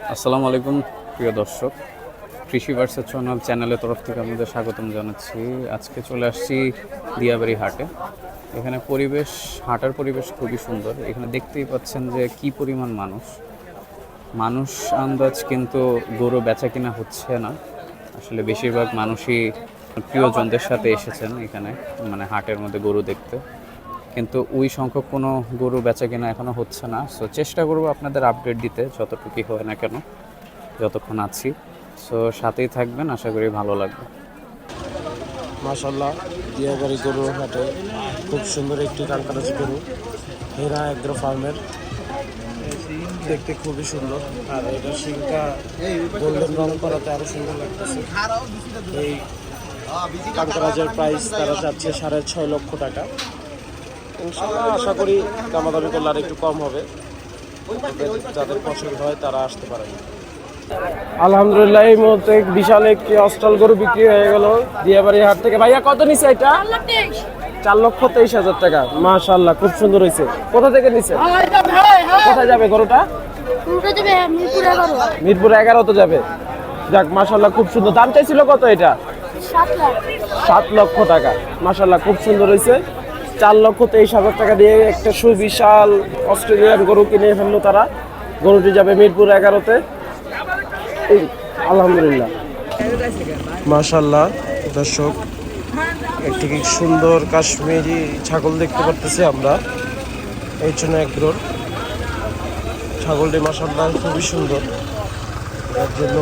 আসসালামু আলাইকুম প্রিয় দর্শক, কৃষি ভার্সেস চ্যানেলের তরফ থেকে আপনাদের স্বাগতম জানাচ্ছি। আজকে চলে আসছি দিয়াবাড়ি হাটে। এখানে হাটের পরিবেশ খুবই সুন্দর। এখানে দেখতেই পাচ্ছেন যে কি পরিমাণ মানুষ আন্দাজ, কিন্তু গরু বেচা কিনা হচ্ছে না। আসলে বেশিরভাগ মানুষই প্রিয়জনদের সাথে এসেছেন এখানে, মানে হাটের মধ্যে গরু দেখতে, কিন্তু ওই সংখ্যক কোনো গরু বেচা কিনা এখনও হচ্ছে না। সো চেষ্টা করবো আপনাদের আপডেট দিতে, যতটুকুই হয় না কেন, যতক্ষণ আছি। সো সাথেই থাকবেন, আশা করি ভালো লাগবে। মাশাআল্লাহ, দিয়াবাড়ি গরু হাটে খুব সুন্দর একটি কালকাটাচি গরু, হেরা এগ্রো ফার্মের, দেখতে খুবই সুন্দর। আর এটা শিংটা গোল্ডেন রং করাতে আরো সুন্দর লাগতেছে। এই কালকাটাচের প্রাইস তারা চাচ্ছে 6.5 লক্ষ টাকা। ইনশাআল্লাহ আশা করি দামাদামি করলে আর একটু কম হবে। যাদের পছন্দ হয় তারা আসতে পারে। আলহামদুলিল্লাহ, এই মুহূর্তে বিশাল একটি অস্ট্রাল গরু বিক্রি হয়ে গেল দিয়াবাড়ি হাট থেকে। ভাইয়া কত নিছে এটা? 4,23,000 টাকা। মাশাআল্লাহ, খুব সুন্দর হয়েছে। কোথা থেকে নিছে? কোথায় যাবে গরুটা? মিরপুর 11 তো যাবে। যাক, মাশাআল্লাহ, খুব সুন্দর। দাম চাইছিল কত এটা? 7 লক্ষ টাকা। মাশাআল্লাহ, খুব সুন্দর হয়েছে। 4,23,000 টাকা দিয়ে একটা সুবিশাল অস্ট্রেলিয়ান গরু কিনে ফেললো তারা। গরুটি যাবে মিরপুর 11-তে। আলহামদুলিল্লাহ, মাশাআল্লাহ দর্শক, একটি সুন্দর কাশ্মীরি ছাগল দেখতে পারতেছি আমরা। এই জন্য এগ্রোর ছাগলটি মাশাআল্লাহ খুবই সুন্দর। এর জন্য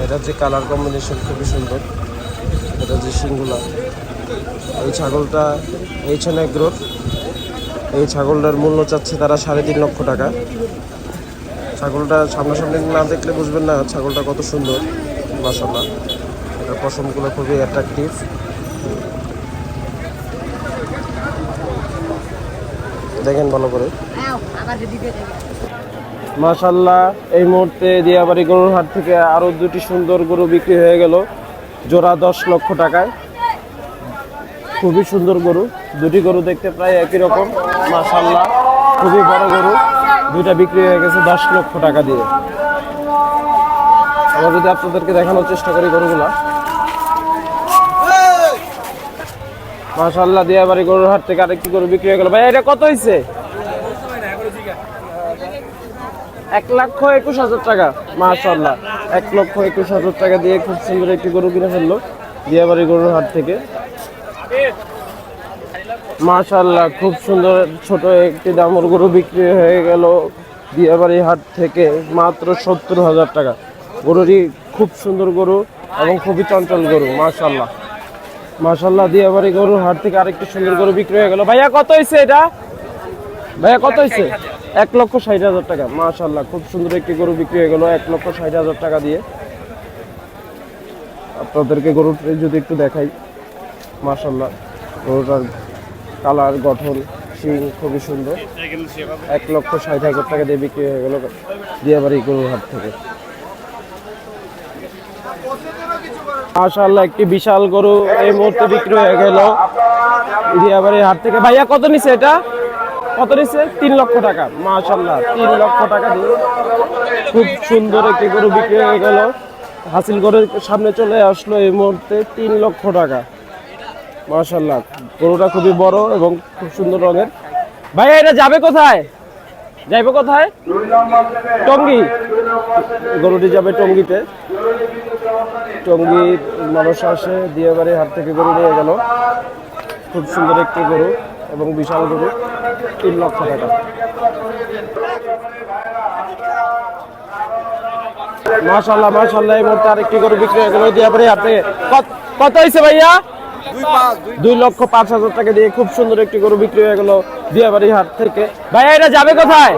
এটার যে কালার কম্বিনেশন খুবই সুন্দর, এটার যে শিংগুলা। এই ছাগলটা এইখানে এগ্রোর। এই ছাগলটার মূল্য চাচ্ছে তারা 3.5 লক্ষ টাকা। ছাগলটা সামনাসামনি না দেখলে বুঝবেন না ছাগলটা কত সুন্দর। মাশাআল্লাহ, এটার পশমগুলো খুবই অ্যাট্রাকটিভ। দেখেন ভালো করে। মাশাআল্লাহ, এই মুহূর্তে দিয়াবাড়ি গরুর হাট থেকে আরো দুটি সুন্দর গরু বিক্রি হয়ে গেল, জোড়া 10 লক্ষ টাকায়। খুবই সুন্দর গরু, দুটি গরু দেখতে প্রায় একই রকম। মাশাআল্লাহ, খুবই বড় গরু, দুইটা বিক্রি হয়ে গেছে 10 লক্ষ টাকা দিয়ে। আমরা যদি আপনাদেরকে দেখানোর চেষ্টা করি গরুগুলা। মাশাআল্লাহ, দিয়াবাড়ি গরুর হাট থেকে আরেকটি গরু বিক্রি হয়ে গেল। ভাই এটা কত হয়েছে? 1,21,000 টাকা। মাশাআল্লাহ, 1,21,000 টাকা দিয়ে খুব সুন্দর একটি গরু কিনে ফেললো দিয়াবাড়ি গরুর হাট থেকে। মাশাআল্লাহ, খুব সুন্দর ছোট একটি দামর গরু বিক্রি হয়ে গেল দিয়াবাড়ি হাট থেকে মাত্র 70,000 টাকা। গরুটি খুব সুন্দর গরু এবং খুবই চঞ্চল গরু। মাশাআল্লাহ, মাশাআল্লাহ, দিয়াবাড়ি গরুর হাট থেকে আরেকটি সুন্দর গরু বিক্রি হয়ে গেল। ভাইয়া কত হয়েছে এটা? ভাইয়া কত হয়েছে? 1,60,000 টাকা। মাশাআল্লাহ, খুব সুন্দর একটি গরু বিক্রি হয়ে গেল 1,60,000 টাকা দিয়ে। আপনাদেরকে গরুটি যদি একটু দেখাই, মাশাআল্লাহ, গরুটার কালার, গঠন, শিং খুবই সুন্দর। 1,60,000 টাকা দিয়ে বিক্রি হয়ে গেল দিয়াবাড়ি গরুর হাট থেকে। মাশাআল্লাহ, একটি বিশাল গরু এই মুহূর্তে বিক্রি হয়ে গেল দিয়াবাড়ি হাট থেকে। ভাইয়া কত নিছে এটা? কত নিছে? 3 লক্ষ টাকা। মাশাআল্লাহ, 3 লক্ষ টাকা দিয়ে খুব সুন্দর একটি গরু বিক্রি হয়ে গেল। হাসিল গরুর সামনে চলে আসলো এই মুহূর্তে 3 লক্ষ টাকা। মাশাআল্লাহ, গরুটা খুবই বড় এবং খুব সুন্দর রঙের। ভাইয়া এটা যাবে কোথায়? যাইবে কোথায়? টঙ্গী। গরুটি যাবে টঙ্গীতে। টঙ্গী মানুষ আসে দিয়াবাড়ি হাট থেকে গরু নিয়ে গেল। খুব সুন্দর একটি গরু এবং বিশাল গরু, 3 লক্ষ টাকা। মাশাআল্লাহ, মাশাআল্লাহ, এই মুহূর্তে আরেকটি গরু বিক্রি হয়ে গেল দিয়াবাড়ি হাট থেকে। কত হয়েছে ভাইয়া? 2,05,000 টাকা দিয়ে খুব সুন্দর একটি গরু বিক্রি হয়ে গেল দিয়াবাড়ি হাট থেকে। ভাইয়া এটা যাবে কোথায়?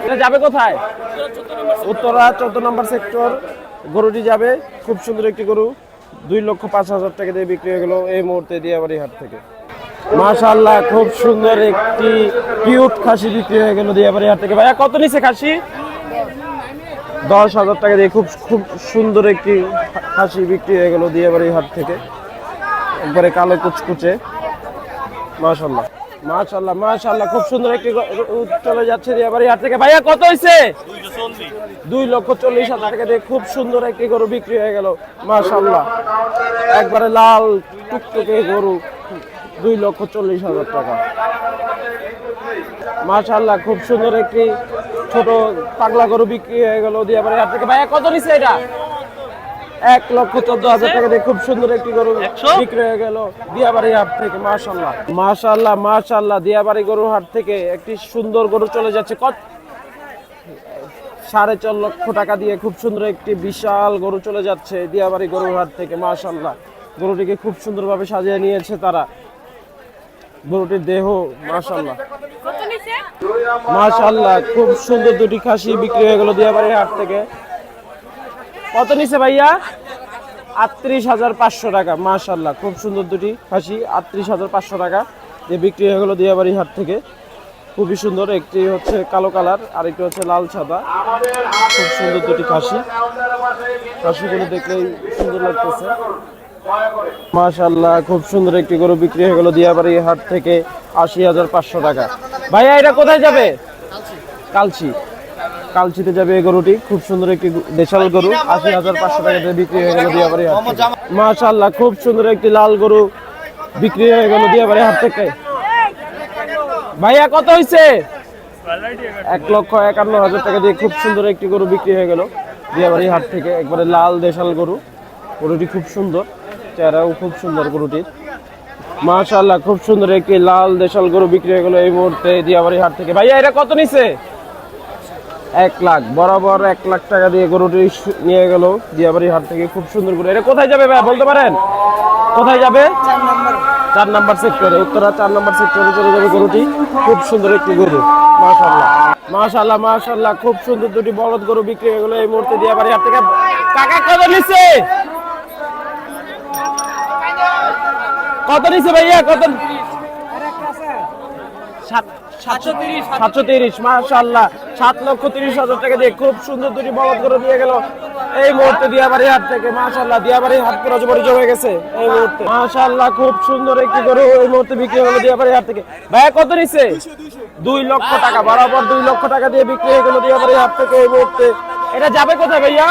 এটা যাবে কোথায়? উত্তরা 14 নম্বর সেক্টর। গরুটি যাবে, খুব সুন্দর একটি গরু, 2,05,000 টাকা দিয়ে বিক্রি হয়ে গেল এই মুহূর্তে দিয়াবাড়ি হাট থেকে। মাশাআল্লাহ, খুব সুন্দর একটি কিউট খাসি বিক্রি হয়ে গেল দিয়াবাড়ি হাট থেকে। ভাইয়া কত নিছে খাসি? 10,000 টাকা দিয়ে খুব সুন্দর একটি খাসি বিক্রি হয়ে গেল দিয়াবাড়ি হাট থেকে। একবারে কালো কুচকুচে। মাশাআল্লাহ, মাশাআল্লাহ মাশাআল্লাহ, খুব সুন্দর একটি চলে যাচ্ছে দিয়াবাড়ি হাট থেকে। ভাইয়া কত হয়েছে? 2,40,000 টাকা দিয়ে খুব সুন্দর একটি গরু বিক্রি হয়ে গেল। মাশাআল্লাহ, একবারে লাল টুকটুকে গরু, 2,40,000 টাকা। মাশাআল্লাহ, খুব সুন্দর একটি ছোট পাগলা গরু বিক্রি হয়ে গেল দিয়াবাড়ি হাট থেকে। ভাইয়া কত নিচ্ছে এটা? 1,14,000 টাকা দিয়ে খুব সুন্দর একটি গরু বিক্রি হয়ে গেল দিয়াবাড়ি হাট থেকে। মাশাআল্লাহ মাশাআল্লাহ মাশাআল্লাহ, দিয়াবাড়ি গরুর হাট থেকে একটি সুন্দর গরু চলে যাচ্ছে 4.5 লক্ষ টাকা দিয়ে খুব সুন্দর একটি বিশাল গরু চলে যাচ্ছে দিয়াবাড়ি গরুর হাট থেকে। মাশাআল্লাহ, গরুটিকে খুব সুন্দরভাবে সাজিয়ে নিয়েছে তারা। গরুটির দেহ মাশাআল্লাহ মাশাআল্লাহ, খুব সুন্দর দুটি খাসি বিক্রি হয়ে গেল দিয়াবাড়ি হাট থেকে। কত নিছে ভাইয়া? 38,500 টাকা। মাশাআল্লাহ, খুব সুন্দর দুটি খাসি 38,500 টাকা দিয়ে বিক্রি হয়ে গেল দিয়াবাড়ি হাট থেকে। খুবই সুন্দর, একটি হচ্ছে কালো কালার আর একটি হচ্ছে লাল সাদা। খুব সুন্দর দুটি খাসি, খাসিগুলো দেখলেই সুন্দর লাগতেছে। মাশাআল্লাহ, খুব সুন্দর একটি গরু বিক্রি হয়ে গেল দিয়াবাড়ি হাট থেকে 80,500 টাকা। ভাইয়া এটা কোথায় যাবে? কালচি, কালচিতে যাবে এই গরুটি। খুব সুন্দর একটি দেশাল গরু 80,500 টাকা দিয়ে বিক্রি হয়ে গেল দিয়াবাড়ি হাট থেকে। মাশাআল্লাহ, খুব সুন্দর একটি লাল গরু বিক্রি হয়ে গেল দিয়াবাড়ি হাট থেকে। ভাইয়া কত হয়েছে? 1,51,000 টাকা দিয়ে খুব সুন্দর একটি গরু বিক্রি হয়ে গেল দিয়াবাড়ি হাট থেকে। একবারে লাল দেশাল গরু, গরুটি খুব সুন্দর, চেহারাও খুব সুন্দর গরুটির। মাশাআল্লাহ, খুব সুন্দর একটি লাল দেশাল গরু বিক্রি হয়ে গেল এই মুহূর্তে দিয়াবাড়ি হাট থেকে। ভাইয়া এটা কত নিছে? 1 লাখ, বরাবর 1 লাখ টাকা দিয়ে গরুটি নিয়ে গেল দিয়াবাড়ি হাট থেকে। খুব সুন্দর গরু। এটা কোথায় যাবে ভাইয়া বলতে পারেন? কোথায় যাবে? 4 নম্বর সেক্টরে, উত্তরা 4 নম্বর সেক্টরে চলে যাবে গরুটি। খুব সুন্দর একটি গরু। মাশাআল্লাহ মাশাআল্লাহ মাশাআল্লাহ, খুব সুন্দর দুটি বলদ গরু বিক্রি হয়ে গেল এই মুহূর্তে দিয়াবাড়ি হাট থেকে। কাকা কত নিছে? কত নিছে ভাইয়া? কত? 730। মাশাআল্লাহ, 7,30,000 টাকা দিয়ে খুব সুন্দর দুটি বলদ গরু নিয়ে গেল এই মুহূর্তে দিয়াবাড়ি হাট থেকে। মাশাআল্লাহ, দিয়াবাড়ি হাট পুরো জবরদস্ত হয়ে গেছে এই মুহূর্তে। মাশাআল্লাহ, খুব সুন্দর একটি গরু এই মুহূর্তে বিক্রি হলো দিয়াবাড়ি হাট থেকে। ভাইয়া কত নিছে? 2 লক্ষ টাকা, বরাবর 2 লক্ষ টাকা দিয়ে বিক্রি হয়ে গেল দিয়াবাড়ি হাট থেকে এই মুহূর্তে। এটা যাবে কোথায় ভাইয়া?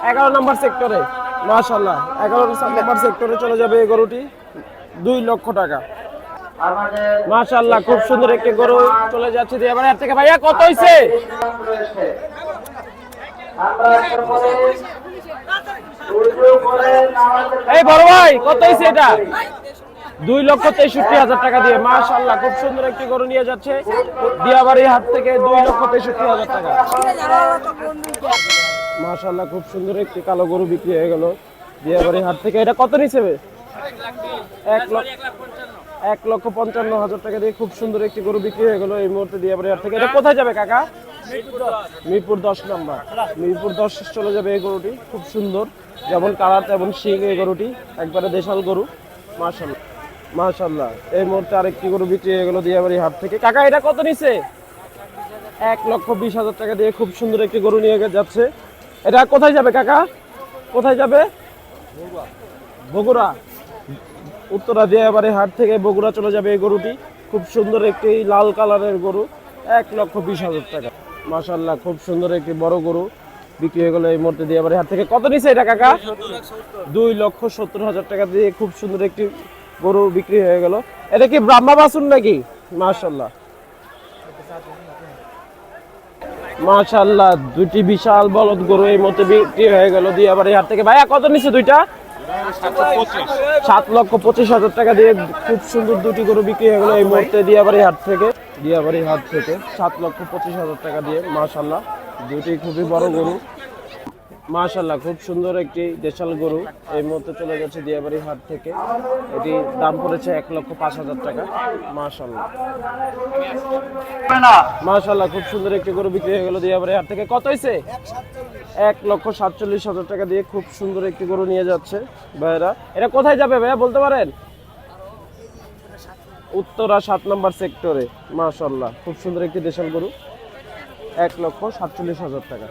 11 নম্বর সেক্টরে। মাশাআল্লাহ, 11 নম্বর সেক্টরে চলে যাবে এই গরুটি, 2 লক্ষ টাকা। মাশাআল্লাহ, খুব সুন্দর একটি গরু চলে যাচ্ছে দিয়াবাড়ি হাট থেকে। ভাইয়া কত হইছে? এই বড় ভাই কত হইছে এটা? 2,63,000 টাকা দিয়ে। মাশাআল্লাহ, খুব সুন্দর একটি গরু নিয়ে যাচ্ছে দিয়াবাড়ি হাট থেকে 2,63,000 টাকা। মাশাআল্লাহ, খুব সুন্দর একটি কালো গরু বিক্রি হয়ে গেল দিয়াবাড়ি হাট থেকে। এটা কত নিছে? 1,55,000 টাকা দিয়ে খুব সুন্দর একটি গরু বিক্রি হয়ে গেল এই মুহূর্তে দিয়াবাড়ি হাট থেকে। এটা কোথায় যাবে কাকা? মিরপুর 10 নম্বর। মিরপুর 10 চলে যাবে এই গরুটি। খুব সুন্দর, যেমন কালার তেমন শিং এই গরুটি, একবারে দেশাল গরু। মাশাআল্লাহ মাশাআল্লাহ, এই মুহূর্তে আরেকটি গরু বিক্রি হয়ে গেল দিয়াবাড়ি হাট থেকে। কাকা এটা কত নিছে? 1,20,000 টাকা দিয়ে খুব সুন্দর একটি গরু নিয়ে যাচ্ছে। এটা কোথায় যাবে কাকা? কোথায় যাবে? বগুড়া, উত্তরা দিয়াবাড়ি হাট থেকে বগুড়া চলে যাবে এই গরুটি। খুব সুন্দর একটি লাল কালারের গরু, 1,20,000 টাকা। মাশাআল্লাহ, খুব সুন্দর একটি বড় গরু বিক্রি হয়ে গেল এই মুহূর্তে দিয়াবাড়ি হাট থেকে। কত নিছে এটা কাকা? 2,70,000 টাকা দিয়ে খুব সুন্দর একটি গরু বিক্রি হয়ে গেল। এটা কি ব্রাহ্মা বাছুর নাকি? মাশাআল্লাহ মাশাআল্লাহ, দুটি বিশাল বলদ গরু এই মুহূর্তে বিক্রি হয়ে গেল দিয়াবাড়ি হাট থেকে। ভাইয়া কত নিছে দুইটা? 7,25,000 টাকা দিয়ে খুব সুন্দর দুটি গরু বিক্রি হয়ে গেল এই মুহূর্তে দিয়াবাড়ি হাট থেকে। দিয়াবাড়ি হাট থেকে 7,25,000 টাকা দিয়ে। মাশাআল্লাহ, দুটি খুবই বড় গরু। মাশাআল্লাহ, খুব সুন্দর একটি দেশাল গরু এই মুহূর্তে চলে যাচ্ছে দিয়াবাড়ি হাট থেকে। এটি দাম পড়েছে 1,05,000 টাকা। মাশাআল্লাহ মাশাআল্লাহ, খুব সুন্দর একটি গরু বিক্রি হয়ে গেল দিয়াবাড়ি হাট থেকে। কত হয়েছে? 1,47,000 টাকা দিয়ে খুব সুন্দর একটি গরু নিয়ে যাচ্ছে ভাইরা। এটা কোথায় যাবে ভাইয়া বলতে পারেন? উত্তরা 7 নম্বর সেক্টরে। মাশাআল্লাহ, খুব সুন্দর একটি দেশাল গরু, 1,47,000 টাকা।